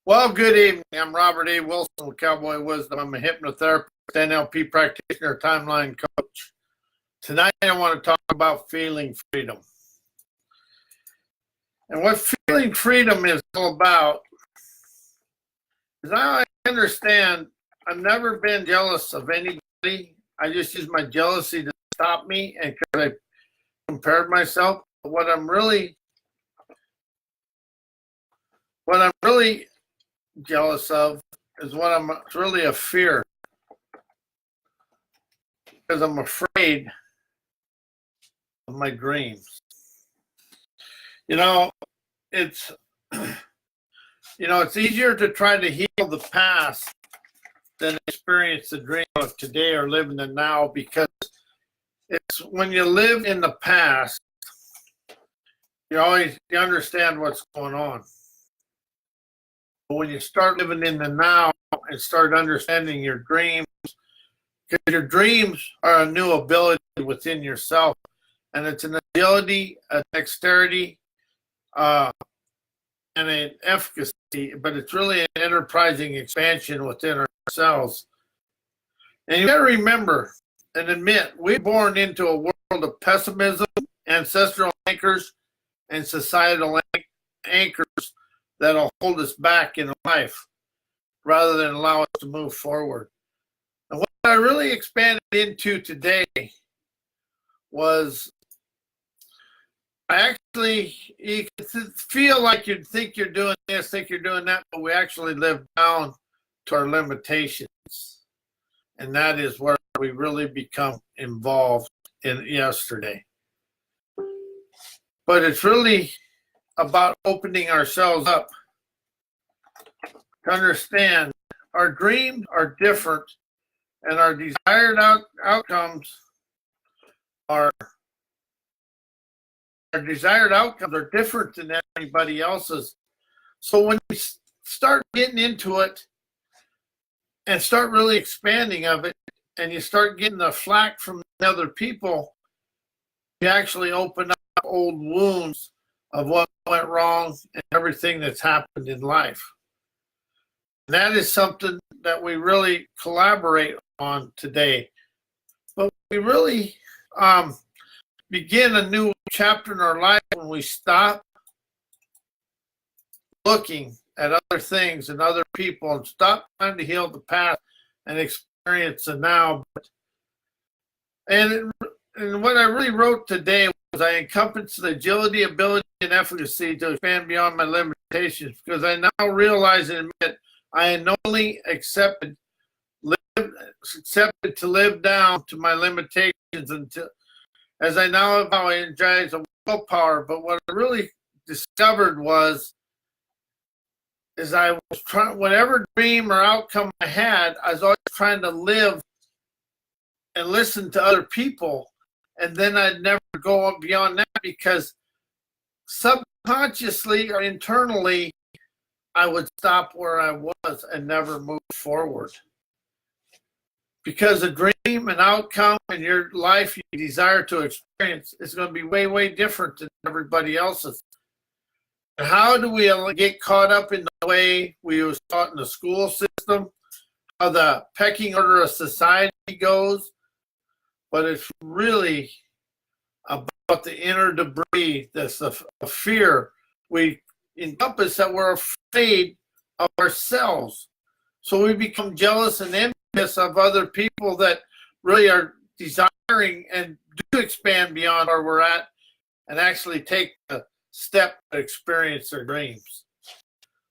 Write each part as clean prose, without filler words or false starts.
Well, good evening. I'm Robert A. Wilson with Cowboy Wisdom. I'm a hypnotherapist, NLP practitioner, timeline coach. Tonight, I want to talk about feeling freedom. And what feeling freedom is all about is I understand I've never been jealous of anybody. I just use my jealousy to stop me and because I compared myself. But what I'm really jealous of is what I'm really a fear, because I'm afraid of my dreams. It's it's easier to try to heal the past than experience the dream of today or live in the now, because it's when you live in the past, you understand what's going on. But when you start living in the now and start understanding your dreams, because your dreams are a new ability within yourself, and it's an agility, a dexterity, and an efficacy, but it's really an enterprising expansion within ourselves. And you got to remember and admit, we're born into a world of pessimism, ancestral anchors, and societal anchors that'll hold us back in life rather than allow us to move forward. And what I really expanded into today was you can feel like you'd think you're doing this, think you're doing that, but we actually live down to our limitations. And that is where we really become involved in yesterday. But it's really about opening ourselves up to understand our dreams are different and our desired outcomes are different than anybody else's. So when you start getting into it and start really expanding of it, and you start getting the flack from other people, you actually open up old wounds of what went wrong and everything that's happened in life. And that is something that we really collaborate on today. But we really begin a new chapter in our life when we stop looking at other things and other people and stop trying to heal the past and experience the now. And what I really wrote today was I encompass the agility, ability, and efficacy to expand beyond my limitations, because I now realize and admit I unknowingly accepted to live down to my limitations until, as I now avow, energize, and willpower. But what I really discovered is I was trying, whatever dream or outcome I had, I was always trying to live and listen to other people, and then I'd never go up beyond that, because subconsciously or internally I would stop where I was and never move forward. Because a dream, an outcome in your life you desire to experience is going to be way, way different than everybody else's. And how do we get caught up in the way we was taught in the school system, how the pecking order of society goes? But it's really about the inner debris, that's a fear we encompass, that we're afraid of ourselves. So we become jealous and envious of other people that really are desiring and do expand beyond where we're at and actually take the step to experience their dreams.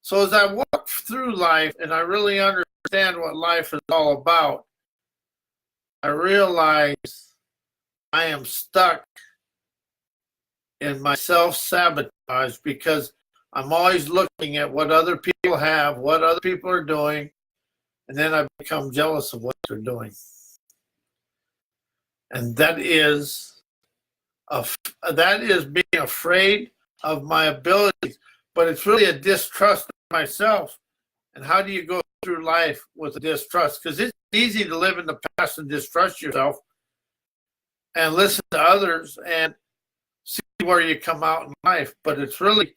So as I walk through life and I really understand what life is all about, I realize I am stuck in my self-sabotage, because I'm always looking at what other people have, what other people are doing, and then I become jealous of what they're doing. And that is being afraid of my abilities, but it's really a distrust of myself. And how do you go through life with a distrust? Because it's easy to live in the past and distrust yourself and listen to others and see where you come out in life. But it's really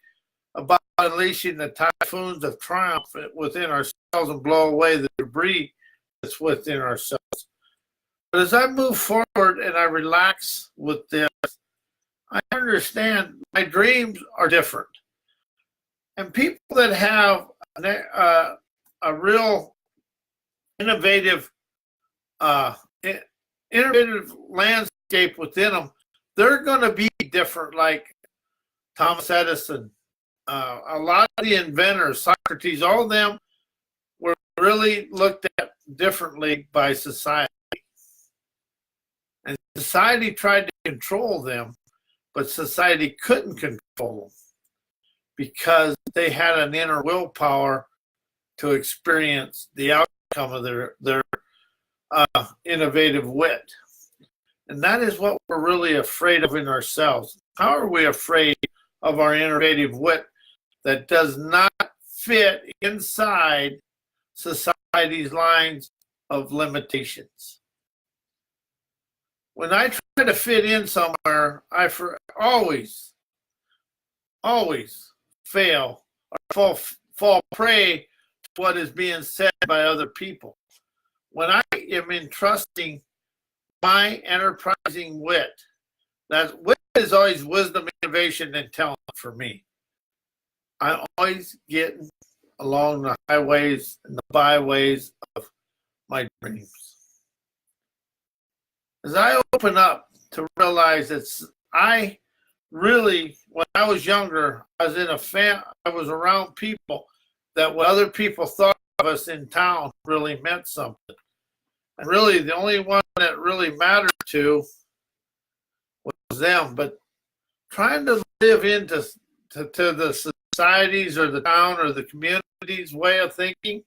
about unleashing the typhoons of triumph within ourselves and blow away the debris that's within ourselves. But as I move forward and I relax with this, I understand my dreams are different. And people that have a real innovative landscape within them, they're going to be different, like Thomas Edison, a lot of the inventors, Socrates, all of them were really looked at differently by society. And society tried to control them, but society couldn't control them because they had an inner willpower to experience the outcome of their innovative wit. And that is what we're really afraid of in ourselves. How are we afraid of our innovative wit that does not fit inside society's lines of limitations? When I try to fit in somewhere, I always fail or fall prey to what is being said by other people. When I am entrusting my enterprising wit, that wit is always wisdom, innovation, and talent for me. I'm always getting along the highways and the byways of my dreams. As I open up to realize that I really, when I was younger, I was around people that what other people thought of us in town really meant something. And really, the only one that really mattered to was them. But trying to live into the societies or the town or the community's way of thinking,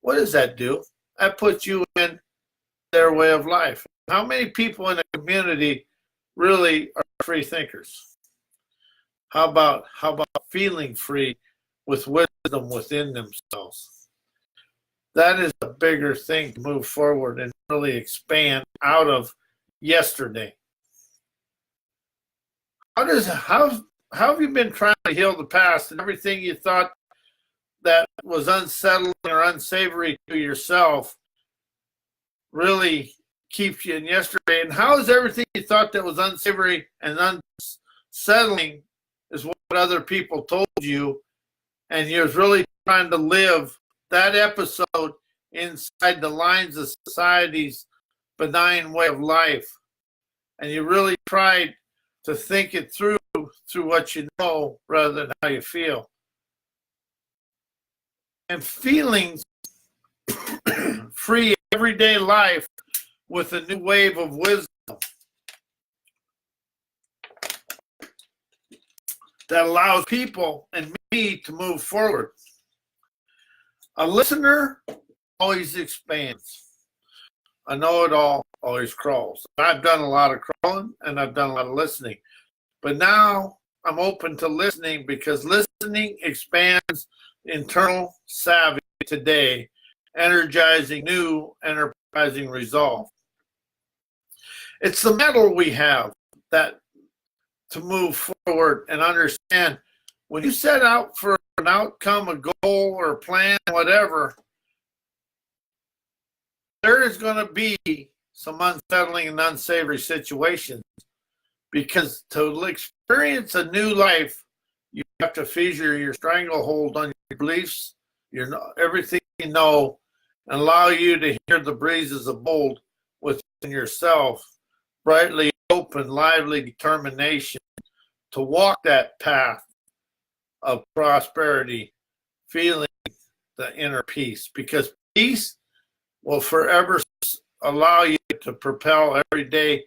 what does that do? That puts you in their way of life. How many people in a community really are free thinkers? How about feeling free with wisdom within themselves? That is a bigger thing to move forward and really expand out of yesterday. How have you been trying to heal the past and everything you thought that was unsettling or unsavory to yourself really keeps you in yesterday? And how is everything you thought that was unsavory and unsettling is what other people told you, and you're really trying to live that episode inside the lines of society's benign way of life, and you really tried to think it through what you know rather than how you feel. And feelings free everyday life with a new wave of wisdom that allows people and me to move forward. A listener always expands. A know-it-all always crawls. I've done a lot of crawling and I've done a lot of listening. But now I'm open to listening because listening expands internal savvy today, energizing new enterprising resolve. It's the mettle we have that to move forward and understand when you set out for an outcome, a goal or a plan, whatever, there is going to be some unsettling and unsavory situations, because to experience a new life, you have to fissure your stranglehold on your beliefs, everything you know, and allow you to hear the breezes of bold within yourself, brightly open, lively determination to walk that path of prosperity, feeling the inner peace, because peace will forever allow you to propel every day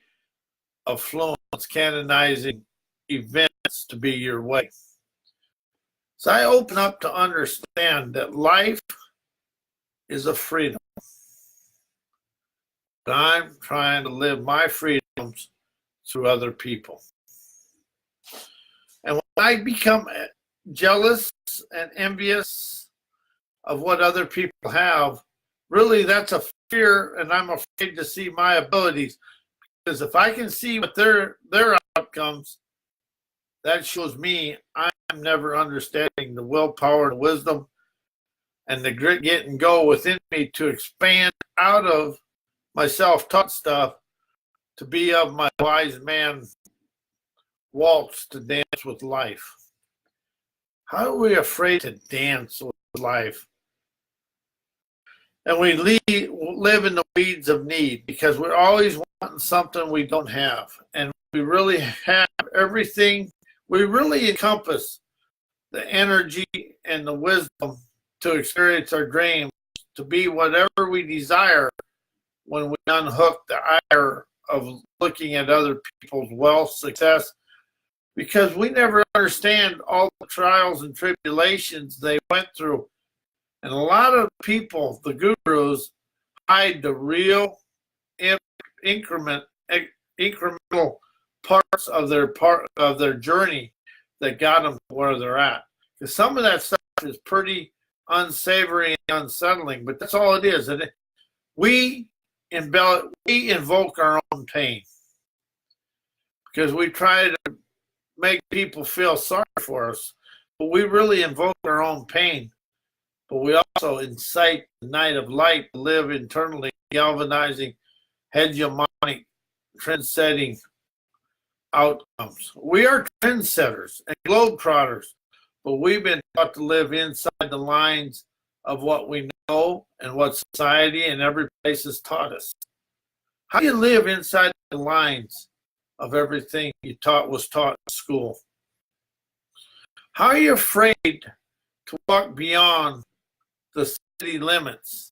affluence, canonizing events to be your way. So I open up to understand that life is a freedom. But I'm trying to live my freedoms through other people. And when I become jealous and envious of what other people have, really that's a fear, and I'm afraid to see my abilities. Because if I can see what their outcomes, that shows me I'm time never understanding the willpower and wisdom and the grit, get, and go within me to expand out of my self-taught stuff to be of my wise man waltz to dance with life. How are we afraid to dance with life? And we live in the weeds of need because we're always wanting something we don't have. And we really have everything. We really encompass the energy and the wisdom to experience our dreams, to be whatever we desire when we unhook the ire of looking at other people's wealth, success, because we never understand all the trials and tribulations they went through. And a lot of people, the gurus, hide the real incremental parts of their journey that got them where they're at. Because some of that stuff is pretty unsavory and unsettling, but that's all it is. And we invoke our own pain because we try to make people feel sorry for us, but we really invoke our own pain. But we also incite the night of light to live internally, galvanizing, hegemonic, trend-setting outcomes. We are trendsetters and globetrotters, but we've been taught to live inside the lines of what we know and what society and every place has taught us. How do you live inside the lines of everything you was taught in school? How are you afraid to walk beyond the city limits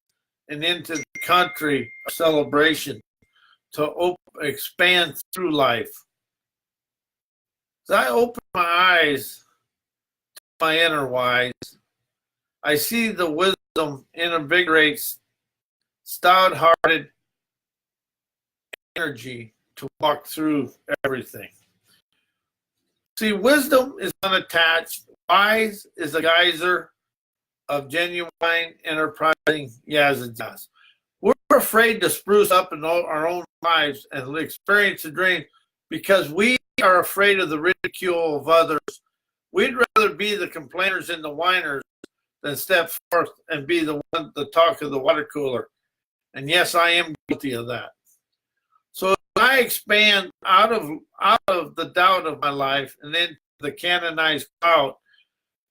and into the country of celebration, to expand through life? As I open my eyes to my inner wise, I see the wisdom invigorates stout-hearted energy to walk through everything. See, wisdom is unattached. Wise is a geyser of genuine, enterprising yazz. We're afraid to spruce up in our own lives and experience a dream because we are afraid of the ridicule of others. We'd rather be the complainers and the whiners than step forth and be the one to talk of the water cooler. And yes, I am guilty of that. So I expand out of the doubt of my life and then the canonized cloud,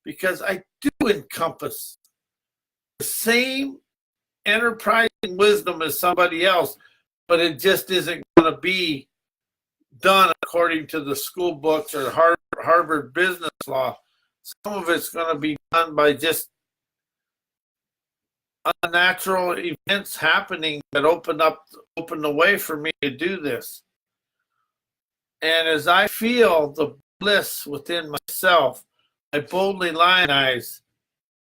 because I do encompass the same enterprising wisdom as somebody else, but it just isn't going to be done according to the school books or Harvard business law. Some of it's going to be done by just unnatural events happening that open the way for me to do this. And as I feel the bliss within myself, I boldly lionize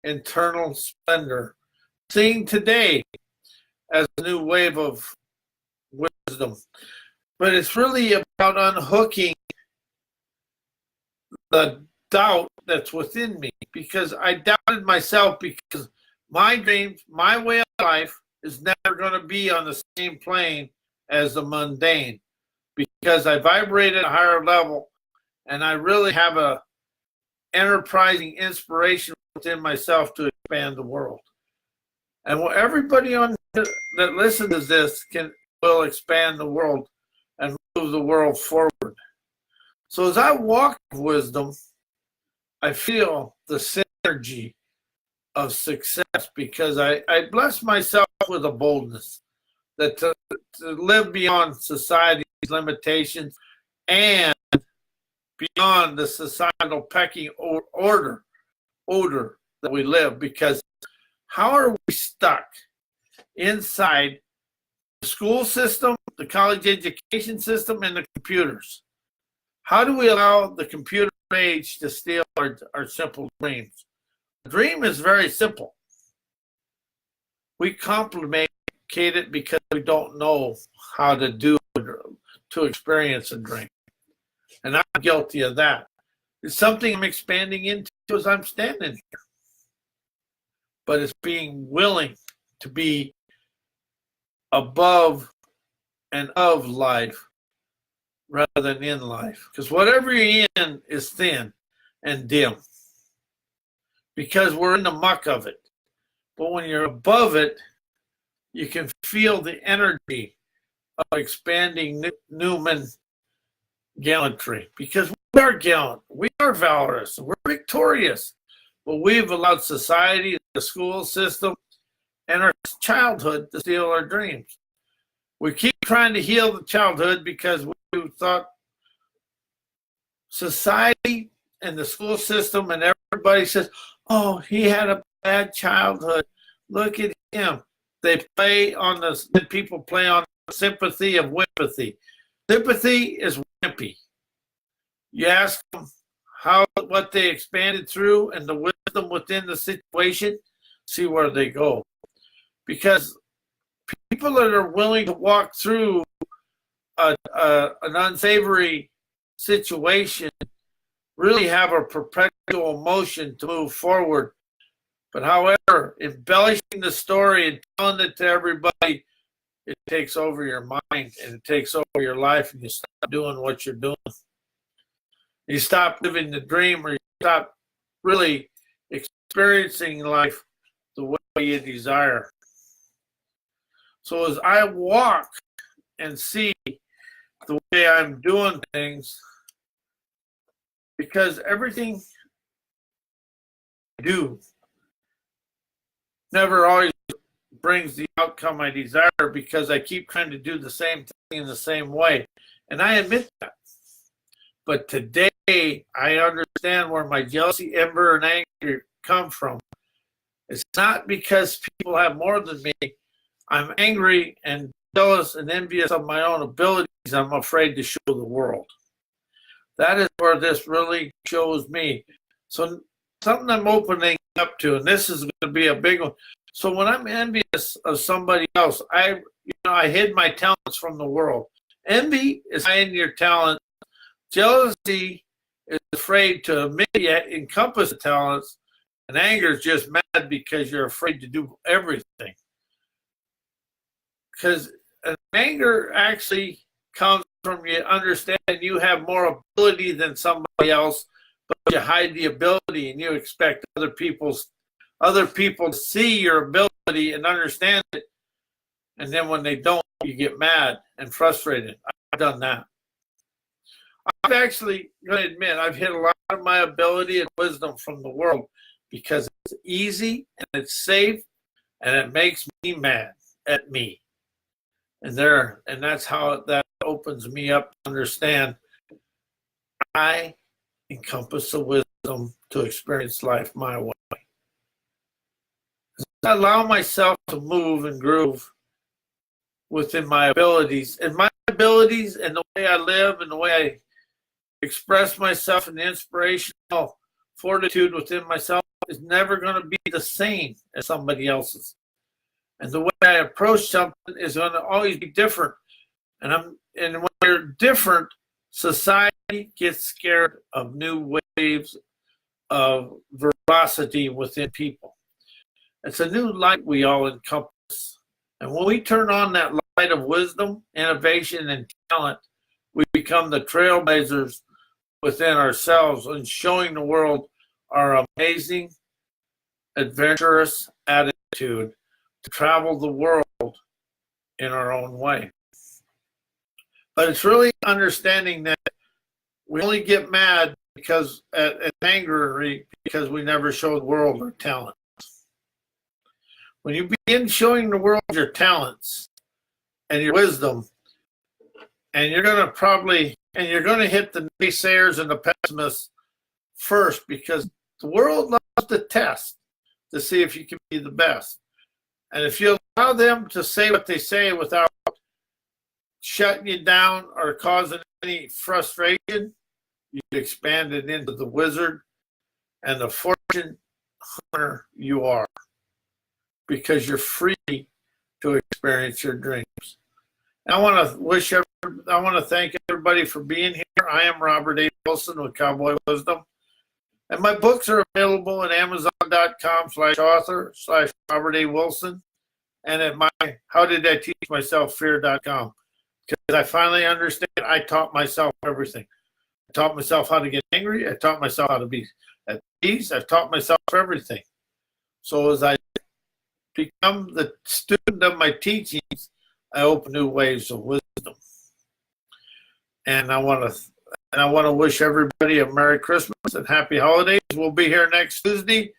internal splendor, seeing today as a new wave of wisdom. But it's really about unhooking the doubt that's within me, because I doubted myself, because my dreams, my way of life is never going to be on the same plane as the mundane, because I vibrate at a higher level and I really have a enterprising inspiration within myself to expand the world. And everybody on that listens to this will expand the world and move the world forward. So as I walk with wisdom, I feel the synergy of success, because I bless myself with a boldness that to live beyond society's limitations and beyond the societal pecking order that we live. Because how are we stuck inside the school system, the college education system, and the computers? How do we allow the computer age to steal our simple dreams? The dream is very simple. We complicate it because we don't know how to do it, to experience a dream. And I'm guilty of that. It's something I'm expanding into as I'm standing here. But it's being willing to be above and of life rather than in life. Because whatever you're in is thin and dim. because we're in the muck of it. But when you're above it, you can feel the energy of expanding Newman gallantry, because we are gallant, we are valorous, we're victorious. But we've allowed society, the school system, and our childhood to steal our dreams. We keep trying to heal the childhood because we thought society and the school system and everybody says, oh, he had a bad childhood. Look at him. They play on the, people play on the sympathy of wimpathy. Sympathy is wimpy. You ask them what they expanded through and the wisdom within the situation, see where they go. Because people that are willing to walk through an unsavory situation really have a perpetual motion to move forward. But however, embellishing the story and telling it to everybody, it takes over your mind and it takes over your life, and you stop doing what you're doing. You stop living the dream, or you stop really experiencing life the way you desire. So as I walk and see the way I'm doing things, because everything I do never always brings the outcome I desire, because I keep trying to do the same thing in the same way. And I admit that. But today, I understand where my jealousy, envy, and anger come from. It's not because people have more than me. I'm angry and jealous and envious of my own abilities. I'm afraid to show the world. That is where this really shows me. So something I'm opening up to, and this is going to be a big one. So when I'm envious of somebody else, I hid my talents from the world. Envy is hiding your talent. Jealousy is afraid to admit yet encompass the talents, and anger is just mad because you're afraid to do everything. Because anger actually comes from you understanding you have more ability than somebody else, but you hide the ability and you expect other people to see your ability and understand it. And then when they don't, you get mad and frustrated. I've done that. I'm actually going to admit I've hid a lot of my ability and wisdom from the world because it's easy and it's safe and it makes me mad at me. And that's how that opens me up to understand I encompass the wisdom to experience life my way. I allow myself to move and groove within my abilities. And my abilities and the way I live and the way I express myself and the inspirational fortitude within myself is never going to be the same as somebody else's. And the way I approach something is going to always be different. And when you're different, society gets scared of new waves of veracity within people. It's a new light we all encompass. And when we turn on that light of wisdom, innovation, and talent, we become the trailblazers within ourselves and showing the world our amazing, adventurous attitude to travel the world in our own way. But it's really understanding that we only get mad because and angry because we never show the world our talent. When you begin showing the world your talents and your wisdom, and you're going to hit the naysayers and the pessimists first, because the world loves to test to see if you can be the best. And if you allow them to say what they say without shutting you down or causing any frustration, you expand it into the wizard and the fortune hunter you are, because you're free to experience your dreams. And I want to thank everybody for being here. I am Robert A. Wilson with Cowboy Wisdom. And my books are available at amazon.com/author/Robert A. Wilson, and at my howdiditeachmyselffear.com. Because I finally understand I taught myself everything. I taught myself how to get angry. I taught myself how to be At these, I've taught myself everything. So as I become the student of my teachings, I open new waves of wisdom. And I want to wish everybody a Merry Christmas and Happy Holidays. We'll be here next Tuesday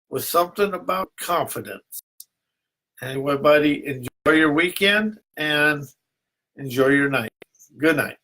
with something about confidence. Anyway, buddy, enjoy your weekend and enjoy your night. Good night.